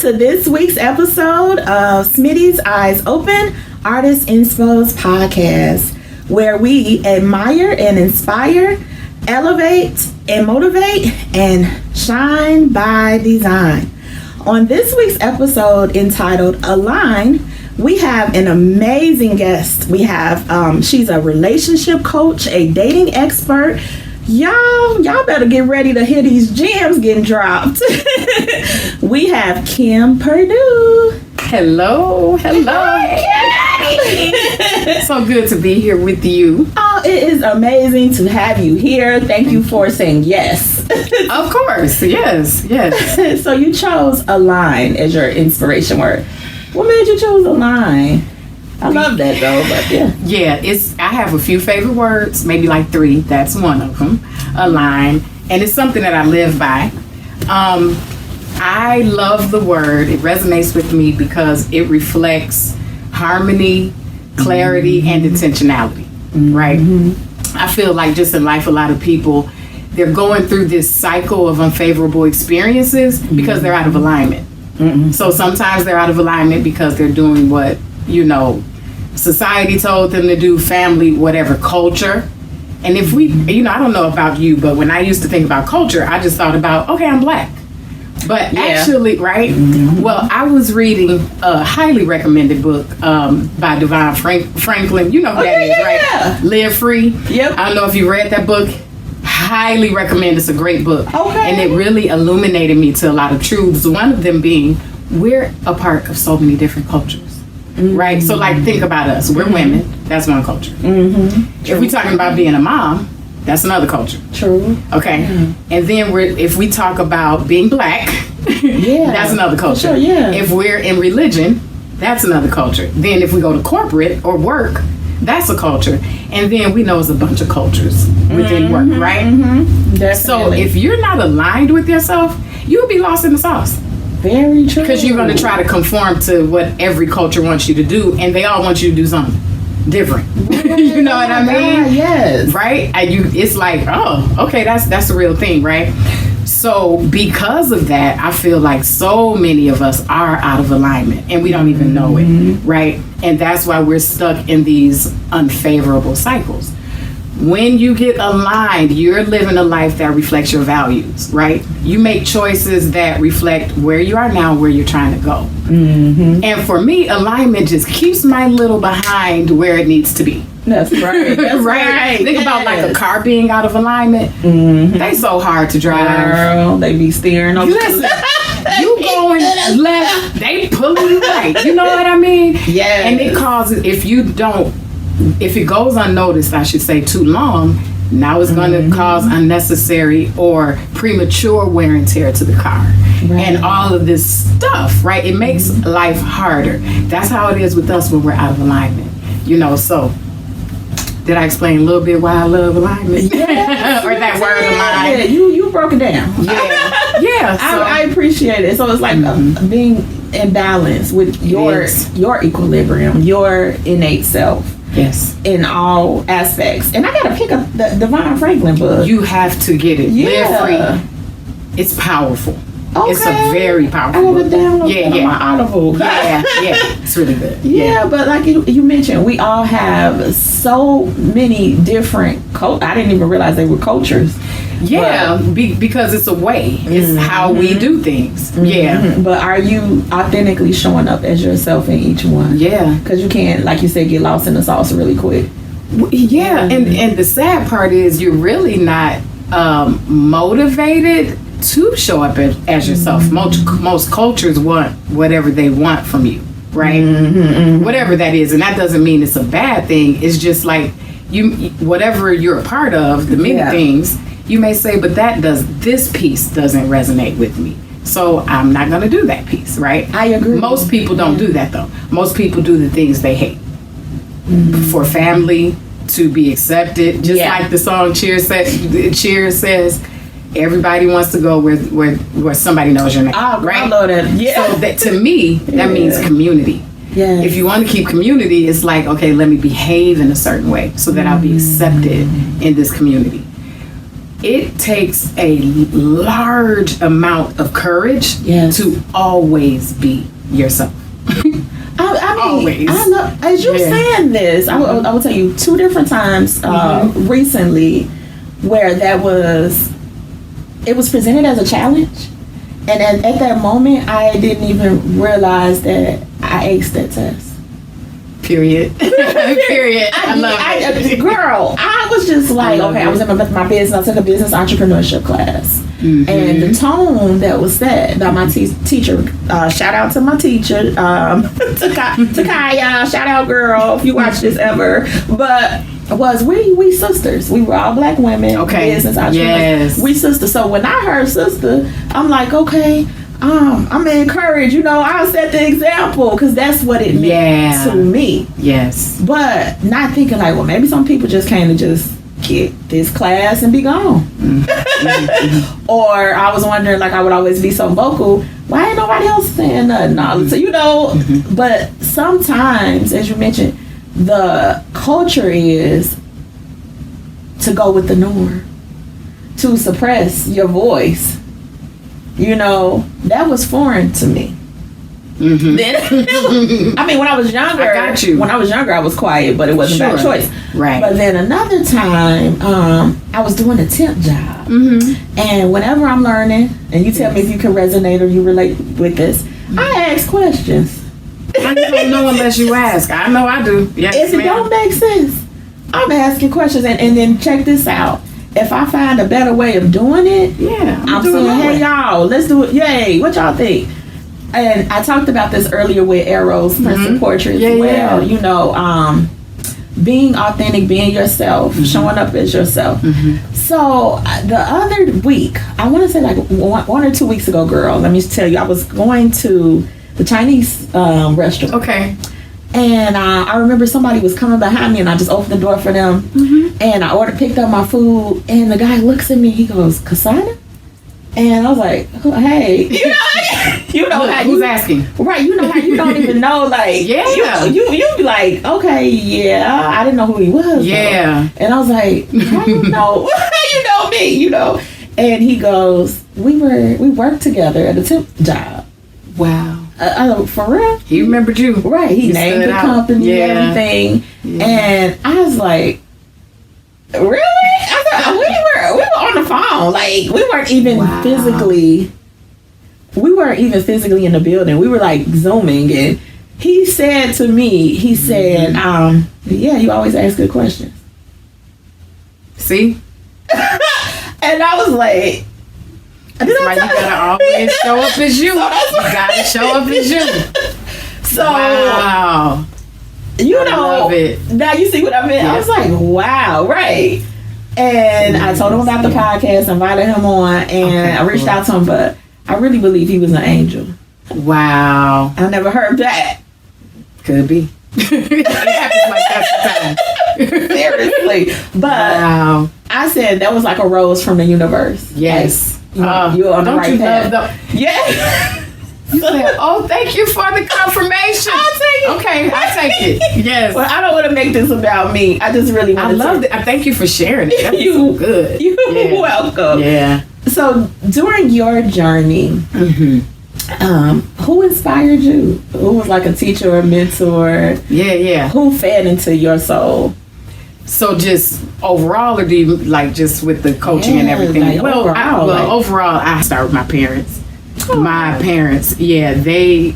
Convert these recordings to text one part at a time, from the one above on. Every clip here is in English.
to this week's episode of SMITTY'S Eyes Open, Artist INSPOS podcast, where we admire and inspire, elevate and motivate, and shine by design. On this week's episode entitled Allign, we have an amazing guest. We have, she's a relationship coach, a dating expert. Y'all better get ready to hear these gems getting dropped. We have Kim Perdue. Hello. So good to be here with you. Oh, it is amazing to have you here. Thank you for saying yes. Of course, yes. So you chose Allign as your inspiration word. What made you choose Allign? I love that though, but yeah. Yeah, I have a few favorite words, maybe like 3. That's one of them. Allign, and it's something that I live by. I love the word. It resonates with me because it reflects harmony, clarity, and intentionality. Right? I feel like just in life, a lot of people, they're going through this cycle of unfavorable experiences because they're out of alignment. So sometimes they're out of alignment because they're doing what, society told them to do, family, whatever, culture. And if we, I don't know about you, but when I used to think about culture, I just thought about, okay, I'm black. But actually, right? Well, I was reading a highly recommended book by Devon Franklin. You know who that is, right? Yeah. Live Free. Yep. I don't know if you read that book. Highly recommend. It's a great book. Okay. And it really illuminated me to a lot of truths. One of them being, we're a part of so many different cultures. Right? So like, think about us. We're women. That's one culture. If we're talking about being a mom, that's another culture. True. Okay. And then if we talk about being black, that's another culture. Sure, yeah. If we're in religion, that's another culture. Then if we go to corporate or work, that's a culture. And then we know it's a bunch of cultures within work, right? Definitely. So if you're not aligned with yourself, you'll be lost in the sauce. Very true. Because you're going to try to conform to what every culture wants you to do, and they all want you to do something different. You know what I mean? God, yes. Right? It's like, oh, okay, that's the real thing, right? So because of that, I feel like so many of us are out of alignment, and we don't even know it, right? And that's why we're stuck in these unfavorable cycles. When you get aligned, you're living a life that reflects your values, right? You make choices that reflect where you are now, where you're trying to go. And for me, alignment just keeps my little behind where it needs to be. That's right. That's right. Think about like a car being out of alignment. They so hard to drive. Girl, they be steering over. Listen, you going left, they pulling you right. You know what I mean? Yeah. And it causes, if it goes unnoticed, I should say, too long, now it's going to cause unnecessary or premature wear and tear to the car. And all of this stuff, right? It makes life harder. That's how it is with us when we're out of alignment. So did I explain a little bit why I love alignment? Yes, or that word align? Yeah, you broke it down. Yeah. So, I appreciate it. So it's like being in balance with your equilibrium, your innate self. Yes. In all aspects. And I gotta pick up the Devon Franklin book. You have to get it. Yeah. Live Free. It's powerful. Okay. It's a very powerful book. I have it downloaded on my Audible. Yeah. It's really good. Yeah, but like you mentioned, we all have so many different I didn't even realize they were cultures. Yeah, because it's a way. It's how we do things. Yeah. But are you authentically showing up as yourself in each one? Yeah. Because you can't, like you said, get lost in the sauce really quick. Yeah, and the sad part is you're really not motivated to show up as yourself. Most cultures want whatever they want from you, right? Whatever that is, and that doesn't mean it's a bad thing. It's just like whatever you're a part of, the many things, you may say, but this piece doesn't resonate with me, so I'm not going to do that piece, right? I agree. Most people don't do that though. Most people do the things they hate for family, to be accepted, just like the song Cheers says. Everybody wants to go where somebody knows your name. Oh, right? I love that. Yeah. So that, to me, that means community. Yes. If you want to keep community, it's like, okay, let me behave in a certain way so that I'll be accepted in this community. it takes a large amount of courage to always be yourself. I mean, always. I know, as you're saying this, I will tell you 2 different times recently where it was presented as a challenge. And at that moment, I didn't even realize that I aced that test. Period. Period. I love it. Girl, I was just like, okay, I was in my business. I took a business entrepreneurship class. And the tone that was set by my teacher, shout out to my teacher, Takaya, shout out girl, if you watch this ever, but was we sisters. We were all black women, business entrepreneurs. We sisters. So when I heard sister, I'm like, okay, I'm encouraged, I'll set the example because that's what it meant to me. Yes. But not thinking like, well, maybe some people just came to just get this class and be gone. Or I was wondering, like, I would always be so vocal, why ain't nobody else saying nothing? So, but sometimes, as you mentioned, the culture is to go with the norm, to suppress your voice. That was foreign to me. Then, I mean, when I was younger, I was quiet, but it wasn't by choice. Right. But then another time, I was doing a temp job, and whenever I'm learning, and you tell me if you can resonate or you relate with this, I ask questions. I don't know unless you ask. I know I do. Yes, if it don't make sense, I'm asking questions, and then check this out. If I find a better way of doing it, I'm saying, hey y'all, let's do it. Yay, what y'all think? And I talked about this earlier with Arrow's Prince and Portrait as well. Being authentic, being yourself, showing up as yourself. So the other week, I want to say like 1 or 2 weeks ago, girl, let me tell you, I was going to the Chinese restaurant. Okay. And I remember somebody was coming behind me, and I just opened the door for them. And I picked up my food, and the guy looks at me. He goes, "Kasana?" And I was like, "Hey, how who's asking?" Right, how you don't even know, like, you be like, "Okay, yeah, I didn't know who he was." Yeah, though. And I was like, "How you know? You know me, And he goes, "We worked together at a temp job." Wow. For real? He remembered you. Right. He named the company and everything. Yeah. And I was like, really? I thought we were on the phone. Like, we weren't even physically in the building. We were like Zooming, and he said to me, yeah, you always ask good questions. See? And I was like, that's why you gotta always show up as you. You gotta show up as you. So, wow. Love it. Now you see what I mean? Yeah. I was like, wow, right. And I told him about the podcast, invited him on, and I reached out to him, but I really believe he was an angel. Wow. I never heard that. Could be. It happens like that sometimes. Seriously. But I said that was like a rose from the universe. Yes. Like, you're on the right path. Yeah. You said, "Oh, thank you for the confirmation." I'll take it. Okay, I'll take it. Yes. Well, I don't want to make this about me. I just really want to. I love it. Thank you for sharing it. That's so good. You're welcome. Yeah. So during your journey, who inspired you? Who was like a teacher or a mentor? Yeah. Who fed into your soul? So just overall, or do you like just with the coaching and everything? Like overall, I start with my parents. My parents, they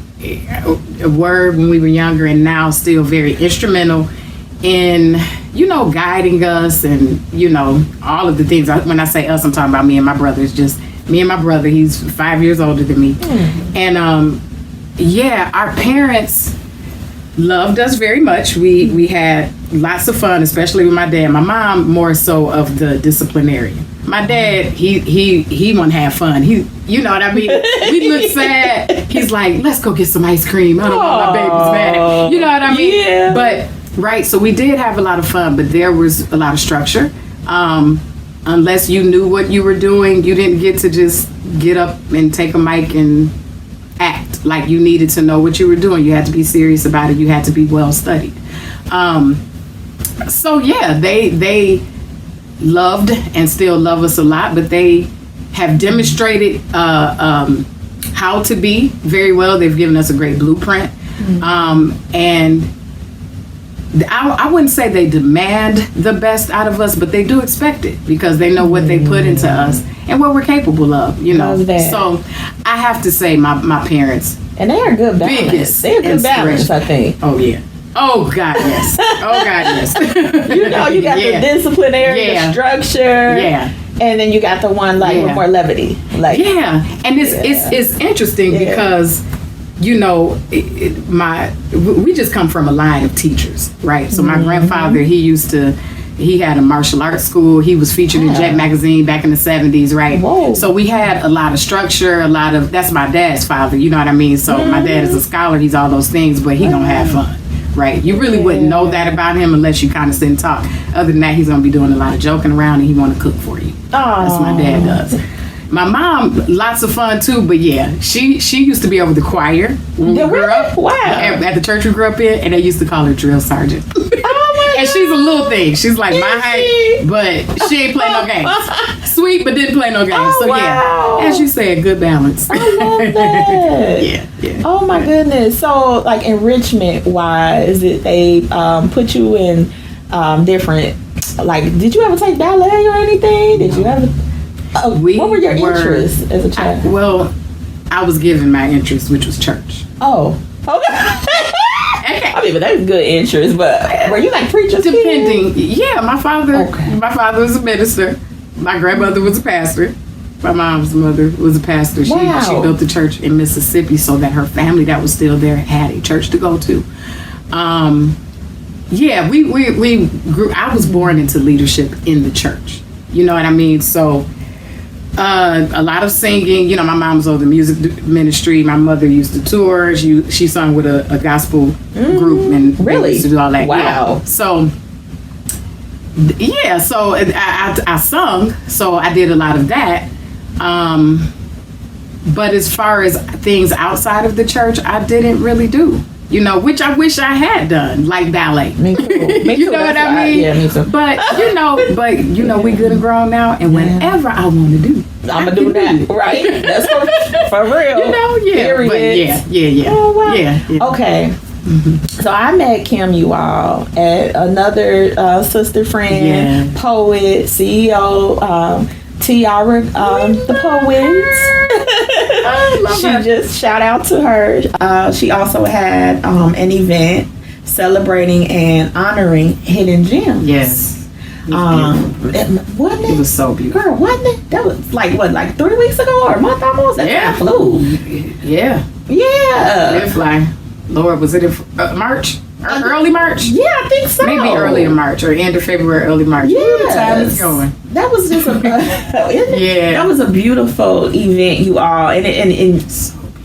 were when we were younger, and now still very instrumental in guiding us, and all of the things. When I say us, I'm talking about me and my brother. It's just me and my brother. He's 5 years older than me, and our parents loved us very much. We had lots of fun, especially with my dad. My mom more so of the disciplinarian. My dad, he wanna have fun. You know what I mean? We look sad. He's like, let's go get some ice cream. I don't want my baby's mad. You know what I mean? Yeah. But right, so we did have a lot of fun, but there was a lot of structure. Unless you knew what you were doing, you didn't get to just get up and take a mic and act like you needed to know what you were doing. You had to be serious about it. You had to be well studied. So yeah, they loved and still love us a lot, but they have demonstrated how to be very well. They've given us a great blueprint. And I wouldn't say they demand the best out of us, but they do expect it because they know what they put into us and what we're capable of, you know. So I have to say my parents. And they are good balance. They're good balance, I think. Oh, yeah. Oh, God, yes. Oh, God, yes. You know, you got the disciplinary, the structure. Yeah. And then you got the one with more levity. Like, and it's interesting because, you know, we just come from a line of teachers, right? So my grandfather, he had a martial arts school. He was featured in Jet magazine back in the 70s, right? Whoa. So we had a lot of structure, that's my dad's father, you know what I mean? So my dad is a scholar, he's all those things, but he don't have fun, right? You really wouldn't know that about him unless you kind of sit and talk. Other than that, he's going to be doing a lot of joking around and he want to cook for you. That's what my dad does. My mom, lots of fun too, but she used to be over the choir when we grew up. Wow. At the church we grew up in, and they used to call her drill sergeant. And she's a little thing. She's like my height, but she ain't play no games. Sweet, but didn't play no games. As you said, good balance. I love that. yeah. Oh my goodness. So, like enrichment wise, they put you in different. Like, did you ever take ballet or anything? Did you ever? What were your interests as a child? I was given my interest, which was church. Oh, okay. I mean, but that's good interest. But were you like preachers? Depending, my father was a minister. My grandmother was a pastor. My mom's mother was a pastor. She built a church in Mississippi so that her family that was still there had a church to go to. We grew. I was born into leadership in the church. You know what I mean? So. A lot of singing. You know, my mom was over the music ministry. My mother used to tour. She sung with a gospel group and really used to do all that. Wow. Yeah. So I sung. So I did a lot of that. But as far as things outside of the church, I didn't really do. You know, which I wish I had done, like ballet. Me too. You know what I mean? Yeah, me too. But you know, we good and grown now, and whenever I want to do, I'm gonna do that. Right? That's for real. You know, Period. But yeah. Oh wow. Yeah. Okay. So I met Kim, you all, at another sister friend, poet, CEO, Tiara, the poet. She just shout out to her. She also had an event celebrating and honoring Hidden Gems. Yes. Wasn't it? It was so beautiful. Girl, wasn't it? That was like 3 weeks ago or a month almost? That flew. Yeah. It fly. Lord, was it in March? Early March? Yeah, I think so. Maybe early in March or end of February, early March. Yeah. The time is going. That was just that was a beautiful event, you all. And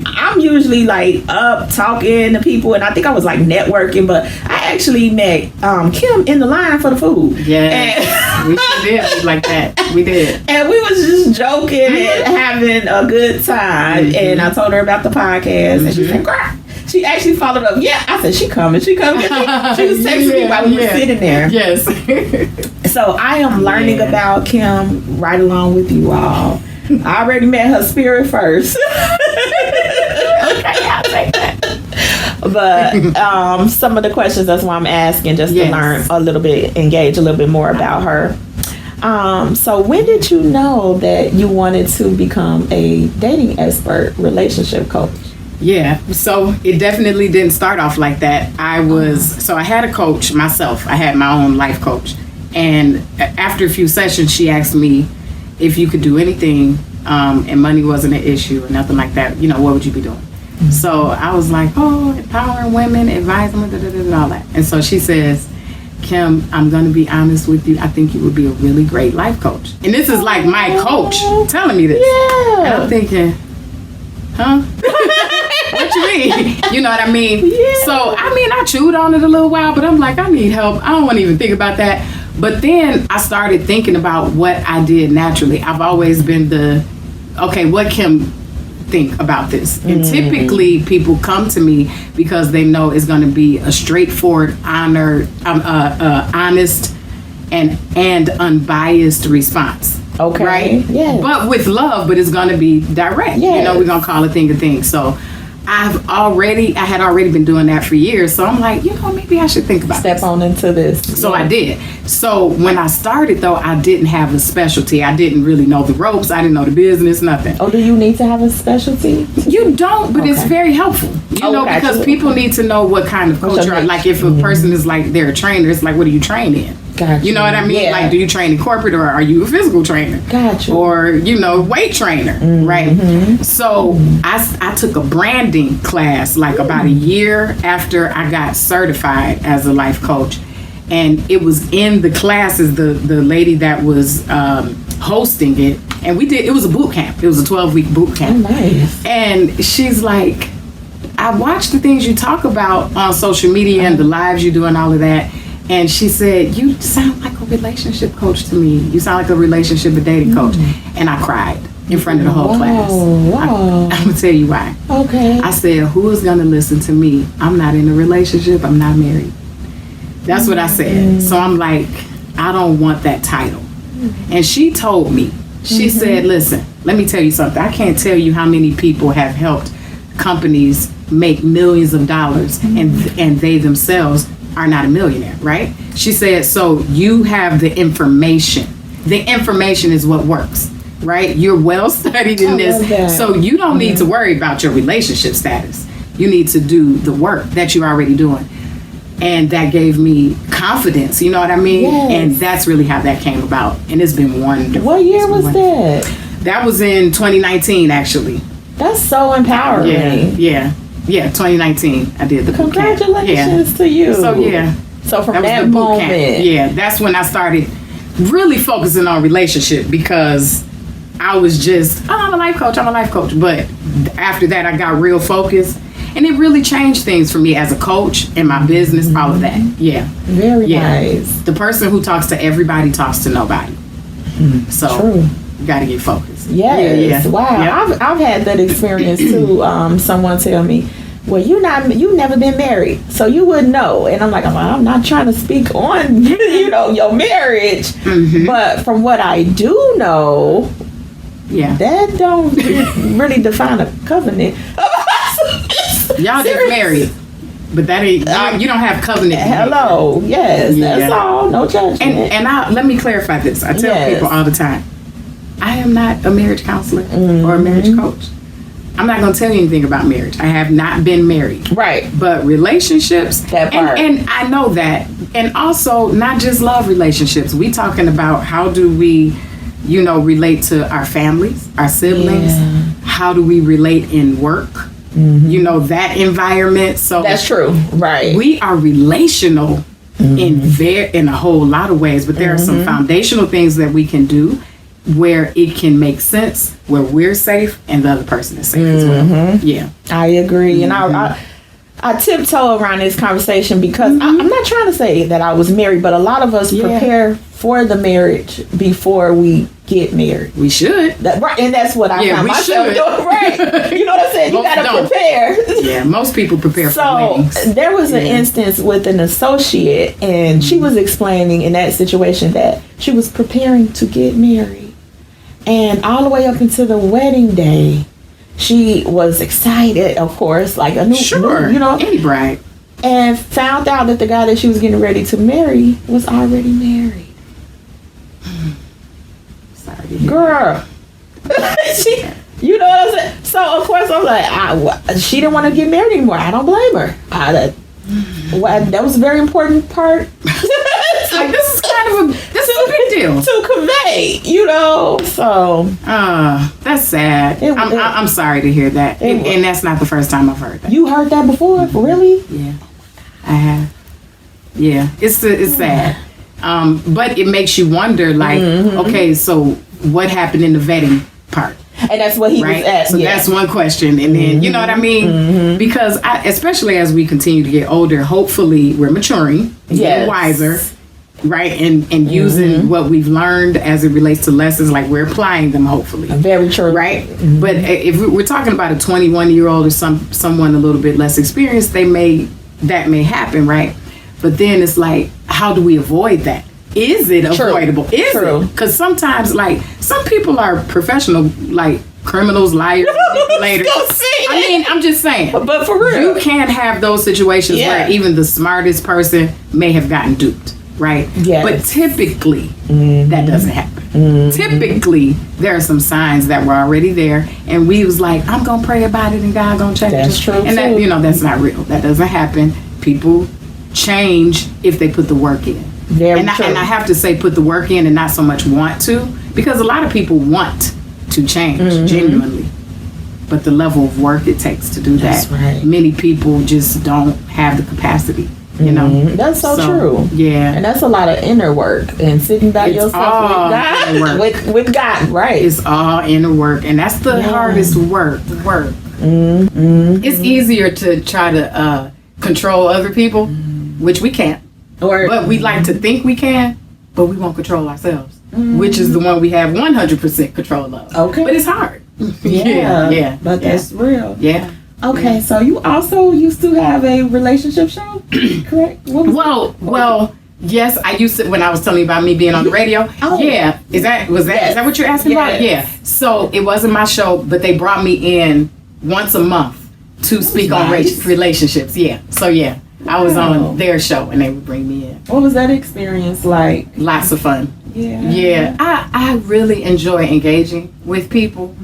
I'm usually like up talking to people, and I think I was like networking, but I actually met Kim in the line for the food. Yeah, we sure did like that. We did, and we was just joking and having a good time. And I told her about the podcast, and she said, "Girl." She actually followed up. Yeah, I said she coming. She was texting me while we were sitting there. Yes. So I am learning about Kim right along with you all. I already met her spirit first. Okay, I'll take that. But some of the questions, that's why I'm asking, just to learn a little bit, engage a little bit more about her. So when did you know that you wanted to become a dating expert, relationship coach? Yeah, so it definitely didn't start off like that. I had a coach myself. I had my own life coach. And after a few sessions, she asked me if you could do anything, and money wasn't an issue or nothing like that, you know, what would you be doing? Mm-hmm. So I was like, empowering women, advising them, all that. And so she says, Kim, I'm going to be honest with you. I think you would be a really great life coach. And this is like my coach telling me this. Yeah. And I'm thinking, huh? What you mean? You know what I mean? Yeah. So, I chewed on it a little while, but I'm like, I need help. I don't want to even think about that. But then I started thinking about what I did naturally. I've always been what Kim think about this? And typically people come to me because they know it's going to be a straightforward, honest and unbiased response. Okay. Right? Yeah. But with love, but it's going to be direct. Yes. You know, we're going to call a thing a thing. So I had already been doing that for years. So I'm like, maybe I should think about Step this. on into this. So I did. So when I started, though, I didn't have a specialty. I didn't really know the ropes. I didn't know the business, nothing. Oh, do you need to have a specialty? You don't, but it's Okay. very helpful. You know, gotcha. because people need to know what kind of coach What's you your are. Like if a person is like, they're a trainer, it's like, what do you train in? Gotcha. You know what I mean? Yeah. Like, do you train in corporate or are you a physical trainer? Gotcha. Or, weight trainer, right? So I took a branding class like about a year after I got certified as a life coach. And it was in the classes, the lady that was hosting it, and it was a boot camp. It was a 12-week boot camp. Oh, nice. And she's like, I watched the things you talk about on social media and the lives you do and all of that. And she said, you sound like a relationship coach to me. You sound like a relationship and dating coach. And I cried in front of the whole class. Wow. I'm going to tell you why. Okay. I said, who is going to listen to me? I'm not in a relationship. I'm not married. That's what I said. So I'm like, I don't want that title. And she told me, she said, listen, let me tell you something. I can't tell you how many people have helped companies make millions of dollars and they themselves are not a millionaire, right? She said, so you have the information. The information is what works, right? You're well studied in I love that. this. So you don't need to worry about your relationship status. You need to do the work that you're already doing. And that gave me confidence, you know what I mean? Yes. And that's really how that came about. And it's been wonderful. What year It's been was wonderful. that? That was in 2019, actually. That's so empowering. Yeah, 2019. I did the boot camp. Congratulations to you. So yeah. So from That was that the boot moment, camp. Yeah, that's when I started really focusing on relationship because I was just, I'm a life coach. But after that, I got real focused. And it really changed things for me as a coach and my business, all of that. Yeah. very nice. The person who talks to everybody talks to nobody. So True. you got to get focused. Yes. Yeah. Wow. Yep. I've had that experience too. Someone tell me, well, you've never been married, so you wouldn't know. And I'm like, I'm not trying to speak on, your marriage. But from what I do know, that don't really define a covenant. Y'all get married, but that ain't, you don't have covenant. Hello. Yes. Yeah. That's all. No judgment. And let me clarify this. I tell Yes. people all the time, I am not a marriage counselor or a marriage coach. I'm not going to tell you anything about marriage. I have not been married. Right. But relationships, That part. and I know that. And also, not just love relationships. We talking about how do we, relate to our families, our siblings. Yeah. How do we relate in work? That environment. So That's true. Right. we are relational in a whole lot of ways, but there are some foundational things that we can do where it can make sense, where we're safe and the other person is safe as well. Yeah. I agree. And I tiptoe around this conversation because I'm not trying to say that I was married, but a lot of us prepare for the marriage before we get married. We should. Right, and that's what I found we myself should. doing. Right. You know what I'm saying? You Most got to don't. prepare. Yeah, most people prepare for So weddings. there was an instance with an associate, and she was explaining in that situation that she was preparing to get married. And all the way up until the wedding day, she was excited, of course, like a new, Any bride. and found out that the guy that she was getting ready to marry was already married. Sorry to hear. Girl. You know what I'm saying? So, of course, I'm like, she didn't want to get married anymore. I don't blame her. That was a very important part. Like, this is a big deal. To convey, so. That's sad. I'm sorry to hear that. And that's not the first time I've heard that. You heard that before? Really? Yeah, I have. Yeah, it's sad. But it makes you wonder, like, okay, so what happened in the vetting part? And that's what he was at. So that's one question. And then, you know what I mean? Because especially as we continue to get older, hopefully we're maturing, getting wiser, right? And using what we've learned as it relates to lessons, like we're applying them, hopefully. Very true. Right? But if we're talking about a 21-year-old or someone a little bit less experienced, that may happen, right? But then it's like, how do we avoid that? is it avoidable? Is True. it? Because sometimes, like, some people are professional, like criminals, liars, manipulators. I mean, I'm just saying. But for real, you can't have those situations where even the smartest person may have gotten duped, right? Yes. But typically, that doesn't happen. Typically, there are some signs that were already there, and we was like, I'm gonna pray about it, and God gonna change it. That's true. And that, you know, that's not real. That doesn't happen. People change if they put the work in. And I have to say, put the work in, and not so much want to, because a lot of people want to change genuinely, but the level of work it takes to do that, many people just don't have the capacity. You know, that's so true. Yeah, and that's a lot of inner work and sitting by yourself with God, right? It's all inner work, and that's the hardest work. It's easier to try to control other people, which we can't, but we like to think we can, but we won't control ourselves, which is the one we have 100% control of. Okay, but it's hard. Yeah, but that's real. Yeah. Okay, so you also used to have a relationship show, correct? Well, yes, I used to, when I was telling you about me being on the radio. Yeah, is that what you're asking about? Yeah. So it wasn't my show, but they brought me in once a month to speak on relationships. Yeah. So yeah, I was on their show, and they would bring me in. What was that experience like? Lots of fun. Yeah. I really enjoy engaging with people.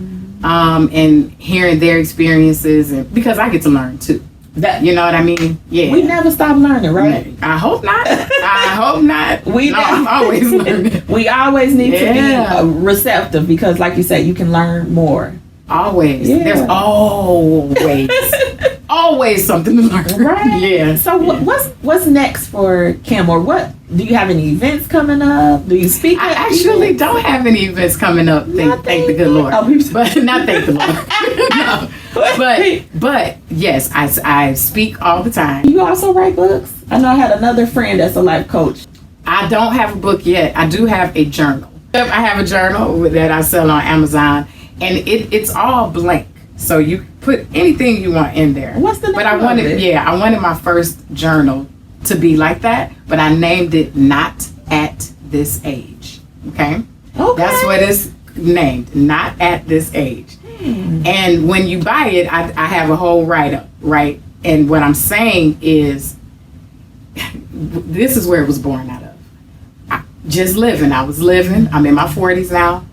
And hearing their experiences, and because I get to learn too. That, you know what I mean? Yeah. We never stop learning, right? I hope not. I'm always learning. We always need to be receptive, because, like you said, you can learn more. Always. Yeah. There's always something to learn. Right. Yeah. So what's next for Kim, or what? Do you have any events coming up? Do you speak? I actually don't have any events coming up. Thank the good Lord. But not thank the Lord. No. But yes, I speak all the time. You also write books? I know I had another friend that's a life coach. I don't have a book yet. I do have a journal. I have a journal that I sell on Amazon, and it's all blank. So you put anything you want in there. What's the name I wanted my first journal to be like that, but I named it Not at This Age. Okay? That's what it's named. Not at This Age. And when you buy it, I have a whole write-up, right? And what I'm saying is, this is where it was born out of. I was living. I'm in my 40s now.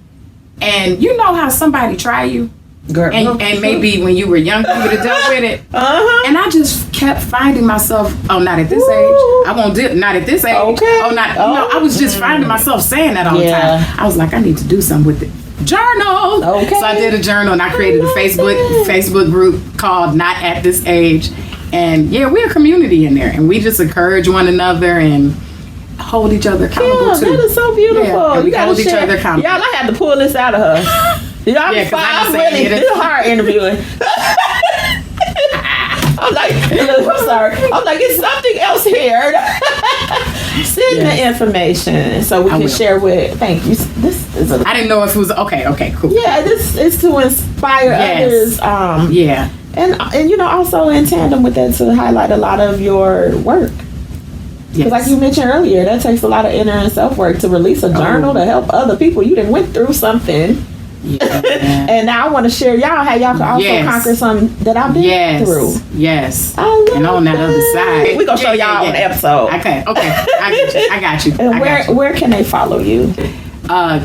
And you know how somebody try you? Girl, and maybe when you were younger, you would have dealt with it. And I just kept finding myself, not at this age. I won't do it. Not at this age. Okay. I was just finding myself saying that all the time. I was like, I need to do something with it. Journal. Okay. So I did a journal, and I created a Facebook group called Not at This Age. And yeah, we're a community in there, and we just encourage one another and hold each other accountable too. That is so beautiful. Yeah, you gotta hold each other accountable. Y'all, I had to pull this out of her. I'm really hard interviewing. I'm like, I'm sorry. I'm like, it's something else here. Send the information so we can share with. Thank you. This is I didn't know if it was okay. Cool. Yeah, this is to inspire others. And you know, also in tandem with that, to highlight a lot of your work. Because like you mentioned earlier, that takes a lot of inner and self work to release a journal to help other people. You done went through something. And now I want to share how y'all can also conquer something that I've been through. Yes. And on that other side, we're gonna show y'all on the episode. Okay. I got you. And where can they follow you?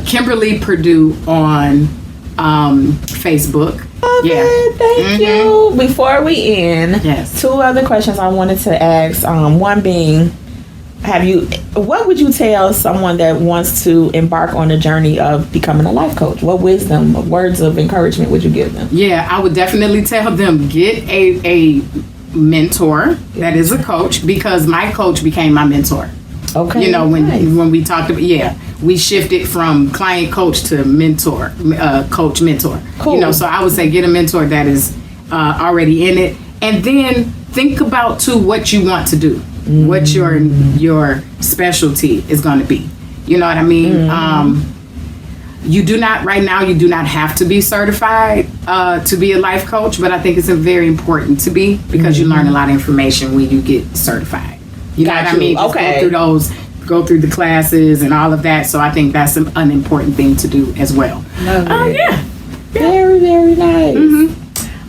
Kimberly Perdue on Facebook. Okay, thank you. Before we end, two other questions I wanted to ask. One being, what would you tell someone that wants to embark on a journey of becoming a life coach? What wisdom, words of encouragement would you give them? Yeah, I would definitely tell them, get a mentor that is a coach, because my coach became my mentor. Okay. You know, when we talked about, we shifted from client coach to mentor, coach mentor. Cool. You know, so I would say get a mentor that is already in it, and then think about too what you want to do. What your specialty is going to be. You know what I mean? You do not have to be certified to be a life coach, but I think it's very important to be, because you learn a lot of information when you get certified. You know what I mean? Just go through those go through the classes and all of that. So I think that's an important thing to do as well. Yeah. Very, very nice.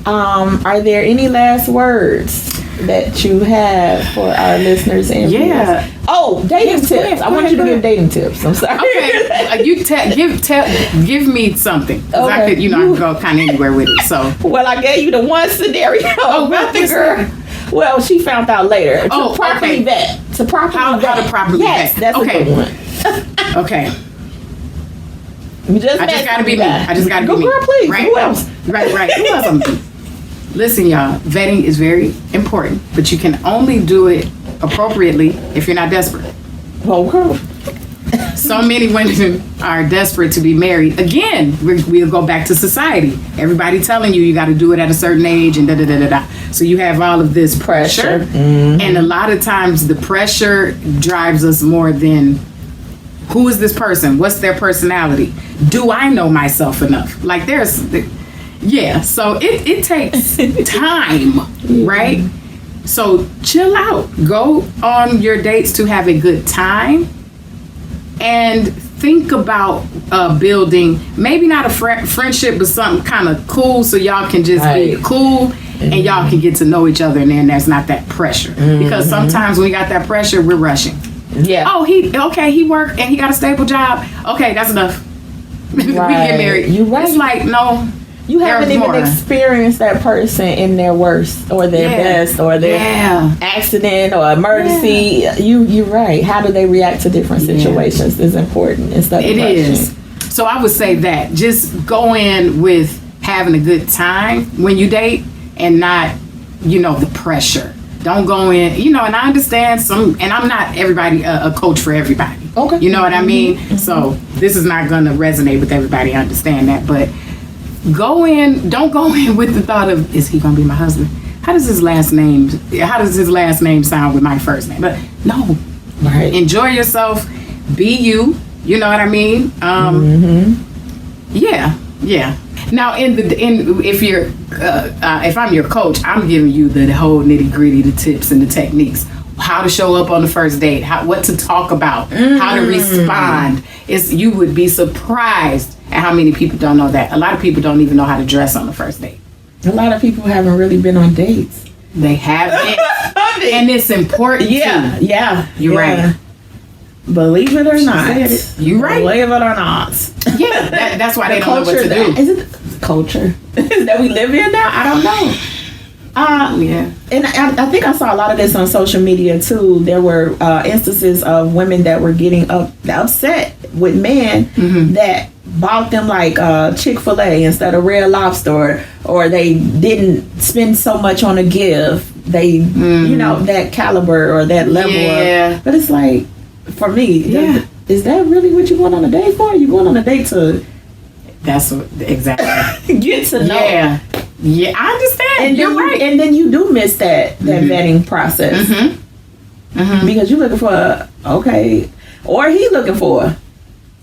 Are there any last words that you have for our listeners and viewers? Oh, dating tips. I want you to give dating tips. I'm sorry. Okay, give me something. Because I could, I can go kind of anywhere with it. So. Well, I gave you the one scenario about the girl. Well, she found out later. To properly vet. How to properly vet. That's a good one. Okay. I just gotta be me. I just gotta be me. Girl, please. Right? Who else? Right. Who else? Listen, y'all. Vetting is very important, but you can only do it appropriately if you're not desperate. Well, so many women are desperate to be married. Again, we'll go back to society. Everybody telling you got to do it at a certain age and da-da-da-da-da. So you have all of this pressure. And a lot of times the pressure drives us more than who is this person? What's their personality? Do I know myself enough? Like so it takes time, right? So chill out. Go on your dates to have a good time. And think about building, maybe not a friendship, but something kind of cool so y'all can just be cool and y'all can get to know each other, and then there's not that pressure. Because sometimes when we got that pressure, we're rushing. Yeah. Oh, he worked and he got a stable job. Okay, that's enough. We get married. You're right. It's like, no. You haven't even experienced that person in their worst or their best or their accident or emergency. You're right. How do they react to different situations is important instead of rushing. It is. So I would say that just go in with having a good time when you date and not, the pressure. Don't go in, and I understand and I'm not a coach for everybody. Okay. You know what I mean? So this is not going to resonate with everybody. I understand that, but don't go in with the thought of, is he gonna be my husband? How does his last name sound with my first name? But no. Right. Enjoy yourself. Be you. You know what I mean? Yeah. Now if I'm your coach, I'm giving you the whole nitty-gritty, the tips and the techniques. How to show up on the first date, what to talk about, how to respond. You would be surprised at how many people don't know that. A lot of people don't even know how to dress on the first date. A lot of people haven't really been on dates. They haven't. And it's important too. Yeah. You're right. Believe it or not. You're right. Believe it or not. Yeah, that's why they don't know what to do. Is it culture that we live in now? I don't know. And I think I saw a lot of this on social media too. There were instances of women that were getting upset with men that bought them like Chick-fil-A instead of Red Lobster, or they didn't spend so much on a gift. They, that caliber or that level. But it's like, for me, is that really what you went on a date for? You going on a date to... That's what, exactly. Get to know. Yeah, I understand. And you're right. And then you do miss that vetting process. Because you're looking for, or he looking for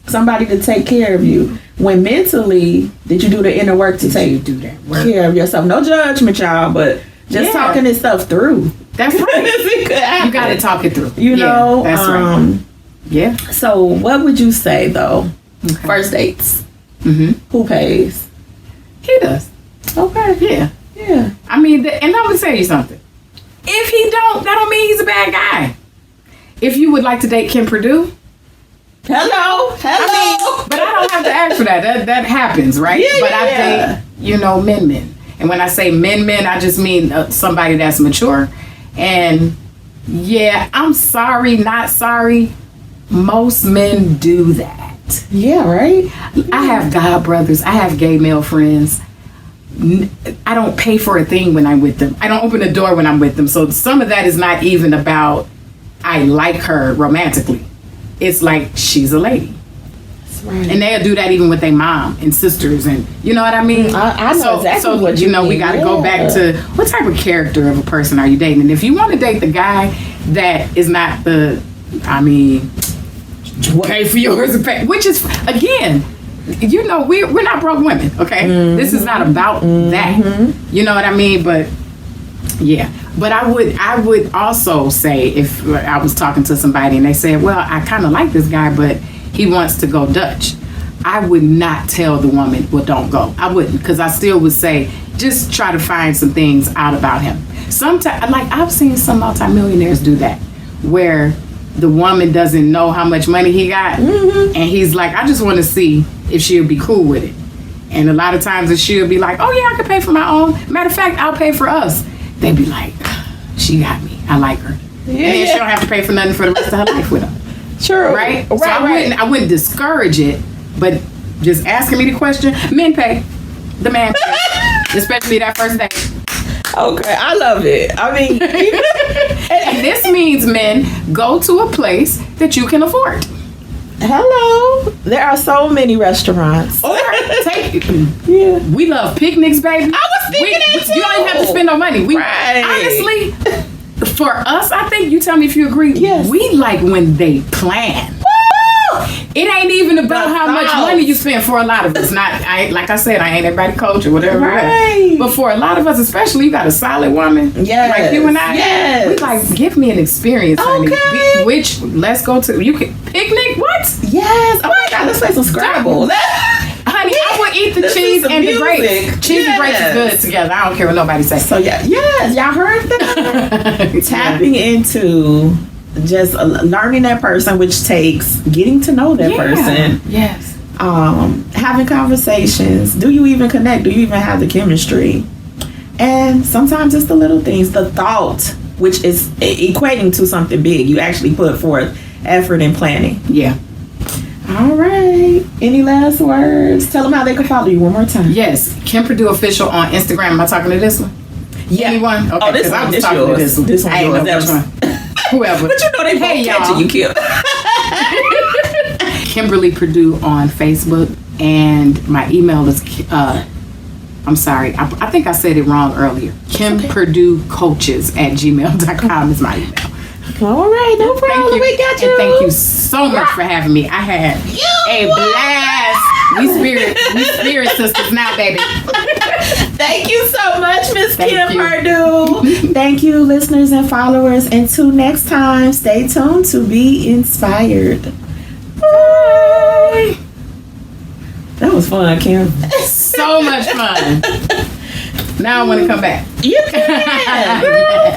somebody to take care of you. When mentally, did you do the inner work to take care of yourself? No judgment, y'all, but just talking this stuff through. That's right. You got to talk it through. That's right. Yeah. So what would you say, though? First dates. Who pays? He does. Okay. Yeah. I mean, and I'm gonna tell you something. If he don't, that don't mean he's a bad guy. If you would like to date Kim Perdue, hello. I mean, but I don't have to ask for that. That happens, right? But I date, men. And when I say men, I just mean somebody that's mature. And I'm sorry, not sorry. Most men do that. Yeah, right. I have god brothers. I have gay male friends. I don't pay for a thing when I'm with them. I don't open the door when I'm with them. So some of that is not even about I like her romantically. It's like she's a lady. That's right. And they'll do that even with their mom and sisters, and you know what I mean? I know exactly what you mean. We got to go back to what type of character of a person are you dating? And if you want to date the guy that is not pay for yours, which is, again, we're not broke women, okay? This is not about that. You know what I mean? But But I would also say, if I was talking to somebody and they said, well, I kind of like this guy, but he wants to go Dutch, I would not tell the woman, well, don't go. I wouldn't, because I still would say, just try to find some things out about him. Sometimes, like, I've seen some multimillionaires do that, where the woman doesn't know how much money he got, and he's like, I just want to see if she'll be cool with it. And a lot of times she'll be like, oh yeah, I can pay for my own. Matter of fact, I'll pay for us. They'd be like, she got me. I like her. And then she don't have to pay for nothing for the rest of her life with him. True. Right? So I wouldn't discourage it, but just asking me the question, men pay. The man pay. Especially that first day. Okay, I love it. I mean, and this means, men, go to a place that you can afford. Hello. There are so many restaurants. Or we love picnics, baby. I was thinking that too. You don't even have to spend no money. Honestly, for us, I think, you tell me if you agree, we like when they plan. It ain't even about how much money you spend for a lot of us. Like I said, I ain't everybody coach or whatever. Right. But for a lot of us, especially, you got a solid woman. Yes. Like you and I. We like, give me an experience, honey. Okay. Which, let's go to, you can, picnic, what? Yes. Oh my God, let's play some Scrabble. Honey, I would eat the cheese and the grapes. Cheese and grapes is good together. I don't care what nobody says. So y'all heard that? Tapping into just learning that person, which takes getting to know that person. Yes. Having conversations. Do you even connect? Do you even have the chemistry? And sometimes it's the little things, the thought, which is equating to something big. You actually put forth effort in planning. Yeah. All right. Any last words? Tell them how they can follow you one more time. Yes. Kim Perdue Official on Instagram. Am I talking to this one? Yeah. Anyone? Okay, oh, this one. I was This talking yours. to this one. This one. I ain't Yours. know which one. Whoever. But you know they both catching you, Kim. Kimberly Perdue on Facebook, and my email is I'm sorry, I think I said it wrong earlier. KimPerdueCoaches@gmail.com is my email. All right, no problem. We got you. And thank you so much for having me. I had a blast. We spirit sisters now, baby. Thank you so much, Miss Kim you. Perdue. Thank you, listeners and followers. Until next time, stay tuned to be inspired. Bye. That was fun, Kim. So much fun. Now I want to come back. You can. You're